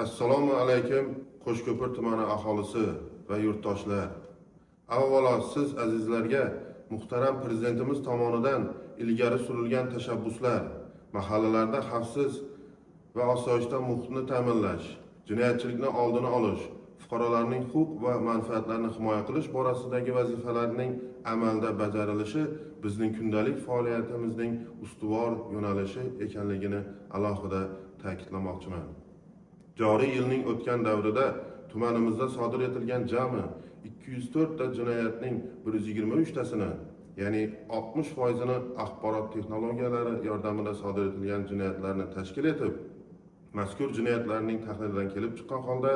Assalomu alaykum Qo'shko'pir tumani aholisi va yurtdoshlar. Avvalo siz azizlarga muhtaram prezidentimiz tomonidan ilgari surilgan tashabbuslar, mahallalarda xavfsiz va osoyishta muhitni ta'minlash, jinoyatchilikni oldini olish, fuqarolarning huquq va manfaatlarini himoya qilish borasidagi vazifalarning amalda bajarilishi bizning kundalik faoliyatimizning ustuvor yo'nalishi ekanligini alohida ta'kidlamoqchiman. Joriy yilning o'tgan davrida tumanimizda sodir etilgan jami 204 ta jinoyatning 123 tasini, ya'ni 60%ni axborot texnologiyalari yordamida sodir etilgan jinoyatlarni tashkil etib, mazkur jinoyatlarning tahlilidan kelib chiqqan holda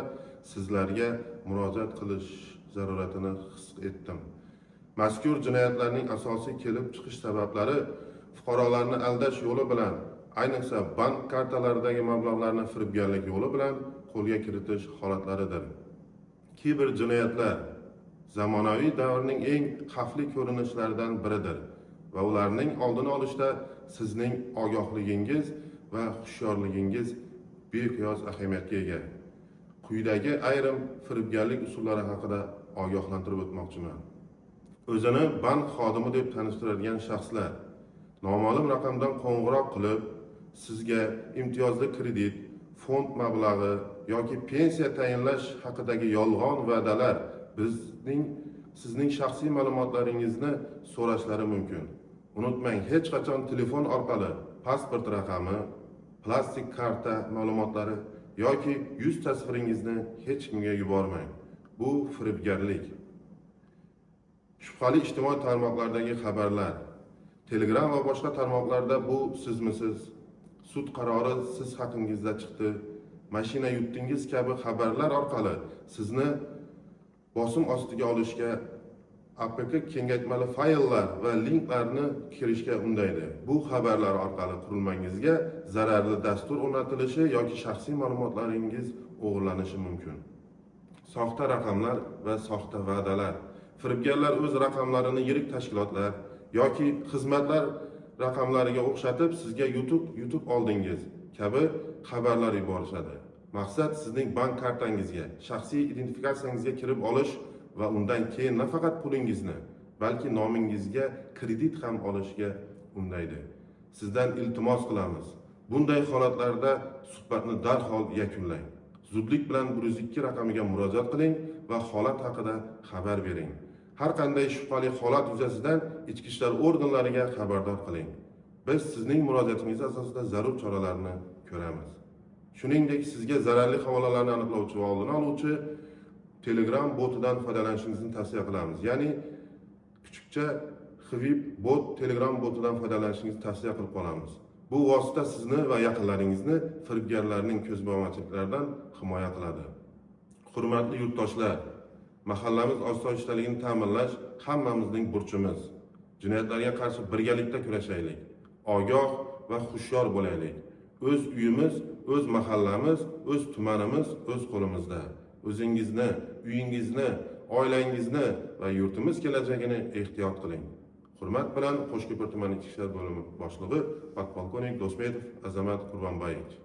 sizlarga murojaat qilish zaruratini his etdim. Mazkur jinoyatlarning asosiy kelib chiqish sabablari fuqarolarni aldash yo'li bilan, ayniqsa bank kartalaridagi mablag'larni firibgarlik yo'li bilan qo'lga kiritish holatlaridir. Kiber jinoyatlar zamonaviy davrning eng xavfli ko'rinishlaridan biridir va ularning oldini olishda sizning ogohligingiz va hushyorligingiz beqiyos ahamiyatga ega. Quyidagi ayrim firibgarlik usullari haqida ogohlantirib o'tmoqchiman. O'zini bank xodimi deb tanishtiradigan shaxslar noma'lum raqamdan qo'ng'iroq qilib, sizga imtiyozli kredit, fond mablag'i yoki pensiya tayinlash haqidagi yolg'on va'dalar sizning shaxsiy ma'lumotlaringizni so'rashlari mumkin. Unutmang, hech qachon telefon orqali pasport raqami, plastik karta ma'lumotlari yoki yuz tasviringizni hech kimga yubormang. Bu firibgarlik. Shubhali ijtimoiy tarmoqlardagi xabarlar, Telegram va boshqa tarmoqlarda bu sizmisiz, sud qarori siz haqingizda chiqdi, mashina yutdingiz kabi xabarlar orqali sizni bosim ostiga olishga, APK kengaytmali fayllar va linklarni kirishga undaydi. Bu xabarlar orqali qurilmangizga zararli dastur o'rnatilishi yoki shaxsiy ma'lumotlaringiz o'g'irlanishi mumkin. Soxta raqamlar va soxta va'dalar. Firibgarlar o'z raqamlarini yirik tashkilotlar yoki xizmatlar raqamlariga o'xshatib sizga yutib oldingiz kabi xabarlar yuborishadi. Maqsad sizning bank kartangizga, shaxsiy identifikatsiyangizga kirib olish va undan keyin nafaqat pulingizni, balki nomingizga kredit ham olishga undaydi. Sizdan iltimos qilamiz. Bunday holatlarda suhbatni darhol yakunlang. Zudlik bilan 102 raqamiga murojaat qiling va holat haqida xabar bering. Har qanday shubhali holat yuzasidan ichki ishlar organlariga xabardor qiling. Biz sizning murojaatingiz asosida zarur choralarni ko'ramiz. Shuningdek, sizga zararli havolalarni aniqlovchi va oldini oluvchi Telegram botidan foydalanishingizni tavsiya qilamiz. Ya'ni kichikcha Hvib bot Telegram botidan foydalanishingizni tavsiya qilib qolamiz. Bu vosita sizni va yaqinlaringizni firibgarlarning ko'zbo'yamachiliklardan himoya qiladi. Hurmatli yurtdoshlar, mahallamiz osoyishtaligini ta'minlash hammamizning burchimiz. Jinoyatlarga qarshi birgalikda kurashaylik. Ogoh va hushyor bo'laylik. O'z uyimiz, o'z mahallamiz, o'z tumanimiz o'z qo'limizda. O'zingizni, uyingizni, oilangizni va yurtimiz kelajagini ehtiyot qiling. Hurmat bilan Qo'shko'pir tumani ichki ishlar bo'limi boshlig'i podpolkovnik Do'stmetov Azamat Qurbonboyevich.